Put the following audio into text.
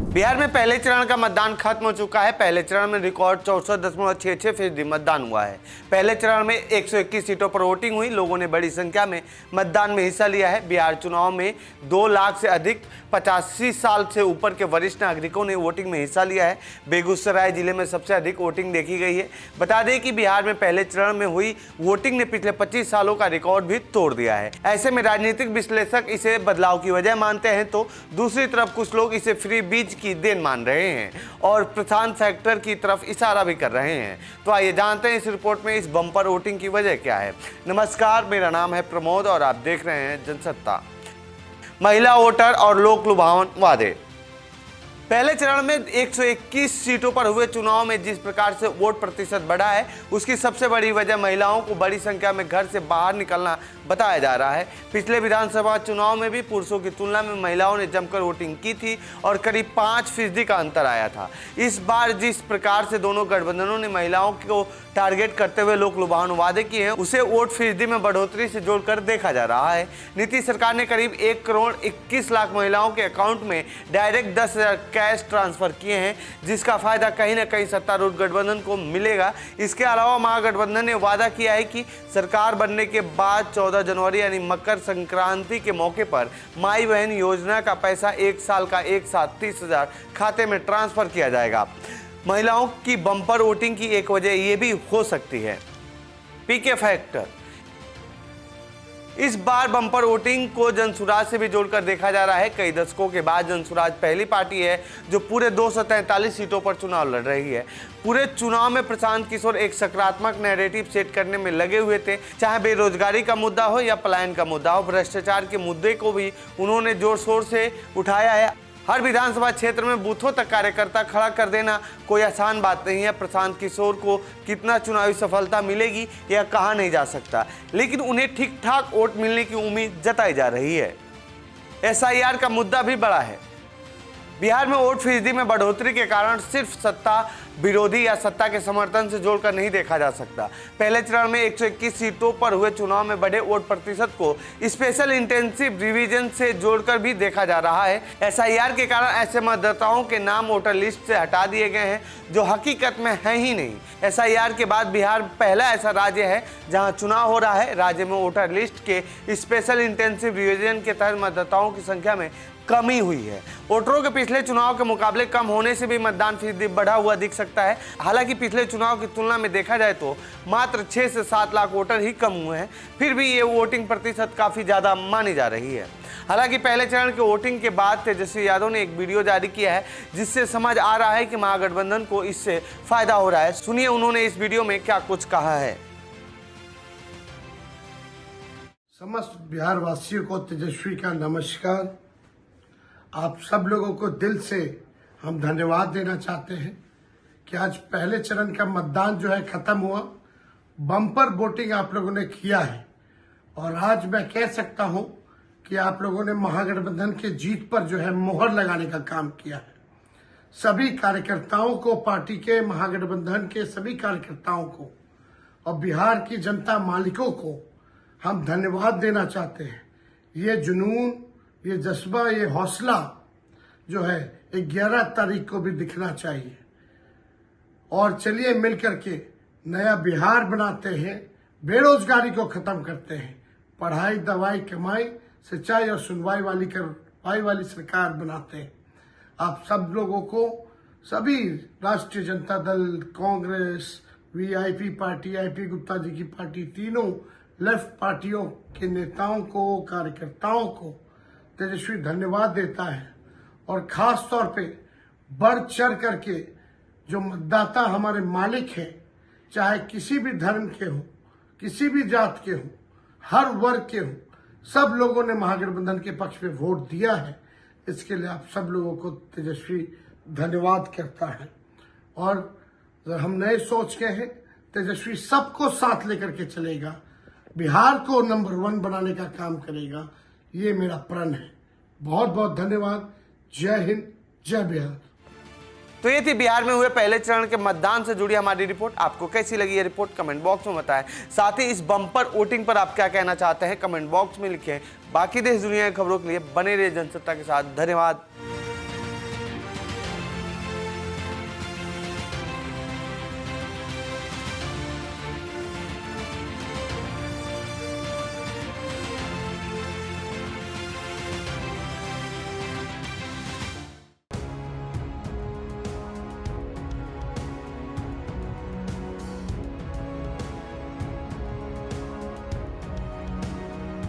बिहार में पहले चरण का मतदान खत्म हो चुका है। पहले चरण में रिकॉर्ड 64.66% मतदान हुआ है। पहले चरण में 121 सीटों पर वोटिंग हुई। लोगों ने बड़ी संख्या में मतदान में हिस्सा लिया है। बिहार चुनाव में 2 लाख से अधिक 85 साल से ऊपर के वरिष्ठ नागरिकों ने वोटिंग में हिस्सा लिया है। बेगूसराय जिले में सबसे अधिक वोटिंग देखी गई है। बता दें कि बिहार में पहले चरण में हुई वोटिंग ने पिछले 25 सालों का रिकॉर्ड भी तोड़ दिया है। ऐसे में राजनीतिक विश्लेषक इसे बदलाव की वजह मानते हैं, तो दूसरी तरफ कुछ लोग इसे फ्री बीज की देन मान रहे हैं और प्रधान फैक्टर की तरफ इशारा भी कर रहे हैं। तो आइए जानते हैं इस रिपोर्ट में इस बम्पर वोटिंग की वजह क्या है। नमस्कार, मेरा नाम है प्रमोद और आप देख रहे हैं जनसत्ता। महिला वोटर और लोक लुभावन वादे। पहले चरण में 121 सीटों पर हुए चुनाव में जिस प्रकार से वोट प्रतिशत बढ़ा है, उसकी सबसे बड़ी वजह महिलाओं को बड़ी संख्या में घर से बाहर निकलना बताया जा रहा है। पिछले विधानसभा चुनाव में भी पुरुषों की तुलना में महिलाओं ने जमकर वोटिंग की थी और करीब 5% का अंतर आया था। इस बार जिस प्रकार से दोनों गठबंधनों ने महिलाओं को टारगेट करते हुए लोक लुभावन वादे किए हैं, उसे वोट फीसदी में बढ़ोतरी से जोड़कर देखा जा रहा है। नीतीश सरकार ने करीब 1 करोड़ 21 लाख महिलाओं के अकाउंट में डायरेक्ट 10,000 कैश ट्रांसफर किए हैं, जिसका फायदा कहीं ना कहीं सत्तारूढ़ गठबंधन को मिलेगा। इसके अलावा महागठबंधन ने वादा किया है कि सरकार बनने के बाद 14 जनवरी यानी मकर संक्रांति के मौके पर माई बहन योजना का पैसा 1 साल का एक साथ 30,000 खाते में ट्रांसफर किया जाएगा। महिलाओं की बम्पर वोटिंग की एक वजह यह भी हो सकती है पीके फैक्टर। इस बार बम्पर वोटिंग को जनसुराज से भी जोड़कर देखा जा रहा है। कई दशकों के बाद जनसुराज पहली पार्टी है जो पूरे 243 सीटों पर चुनाव लड़ रही है। पूरे चुनाव में प्रशांत किशोर एक सकारात्मक नैरेटिव सेट करने में लगे हुए थे। चाहे बेरोजगारी का मुद्दा हो या पलायन का मुद्दा हो, भ्रष्टाचार के मुद्दे को भी उन्होंने जोर शोर से उठाया है। हर विधानसभा क्षेत्र में बूथों तक कार्यकर्ता खड़ा कर देना कोई आसान बात नहीं है। प्रशांत किशोर को कितना चुनावी सफलता मिलेगी यह कहा नहीं जा सकता, लेकिन उन्हें ठीक ठाक वोट मिलने की उम्मीद जताई जा रही है। एसआईआर का मुद्दा भी बड़ा है। बिहार में वोट फीसदी में बढ़ोतरी के कारण सिर्फ सत्ता विरोधी या सत्ता के समर्थन से जोड़कर नहीं देखा जा सकता। पहले चरण में 121 सीटों पर हुए चुनाव में बढ़े वोट प्रतिशत को स्पेशल इंटेंसिव रिवीजन से जोड़कर भी देखा जा रहा है। एसआईआर के कारण ऐसे मतदाताओं के नाम वोटर लिस्ट से हटा दिए गए हैं जो हकीकत में है ही नहीं। एसआईआर के बाद बिहार पहला ऐसा राज्य है जहां चुनाव हो रहा है। राज्य में वोटर लिस्ट के स्पेशल इंटेंसिव रिवीजन के तहत मतदाताओं की संख्या में कमी हुई है। वोटरों के पिछले चुनाव के मुकाबले कम होने से भी मतदान फीसदी बढ़ा हुआ दिख सकता है। हालांकि पिछले चुनाव की तुलना में देखा जाए तो मात्र 6 से 7 लाख वोटर ही कम हुए हैं, फिर भी ये वोटिंग प्रतिशत काफ़ी ज़्यादा मानी जा रही है। हालांकि पहले चरण के वोटिंग के बाद तेजस्वी यादव ने एक वीडियो जारी किया है जिससे समझ आ रहा है कि महागठबंधन को इससे फायदा हो रहा है। सुनिए उन्होंने इस वीडियो में क्या कुछ कहा है। समस्त बिहार वासियों को तेजस्वी का नमस्कार। आप सब लोगों को दिल से हम धन्यवाद देना चाहते हैं कि आज पहले चरण का मतदान जो है खत्म हुआ। बम्पर वोटिंग आप लोगों ने किया है और आज मैं कह सकता हूं कि आप लोगों ने महागठबंधन के जीत पर जो है मोहर लगाने का काम किया है। सभी कार्यकर्ताओं को, पार्टी के, महागठबंधन के सभी कार्यकर्ताओं को और बिहार की जनता मालिकों को हम धन्यवाद देना चाहते हैं। ये जुनून, ये जज्बा, ये हौसला जो है 11 तारीख को भी दिखना चाहिए। और चलिए मिलकर के नया बिहार बनाते हैं, बेरोजगारी को खत्म करते हैं, पढ़ाई, दवाई, कमाई, सच्चाई और सुनवाई वाली सरकार बनाते हैं। आप सब लोगों को, सभी Rashtriya Janata Dal, Congress, VIP party, IP Gupta ji की पार्टी, तीनों लेफ्ट पार्टियों के नेताओं को, कार्यकर्ताओं को तेजस्वी धन्यवाद देता है। और खास तौर पे बढ़ चढ़ करके जो मतदाता हमारे मालिक हैं, चाहे किसी भी धर्म के हो, किसी भी जात के हो, हर वर्ग के हो, सब लोगों ने महागठबंधन के पक्ष में वोट दिया है। इसके लिए आप सब लोगों को तेजस्वी धन्यवाद करता है। और हम नए सोच के हैं, तेजस्वी सबको साथ लेकर के चलेगा, बिहार को नंबर 1 बनाने का काम करेगा। ये मेरा प्रण है। बहुत बहुत धन्यवाद। जय हिंद, जय बिहार। तो ये थी बिहार में हुए पहले चरण के मतदान से जुड़ी हमारी रिपोर्ट। आपको कैसी लगी ये रिपोर्ट कमेंट बॉक्स में बताएं। साथ ही इस बम्पर वोटिंग पर आप क्या कहना चाहते हैं कमेंट बॉक्स में लिखें। बाकी देश दुनिया की खबरों के लिए बने रहिए जनसत्ता के साथ। धन्यवाद।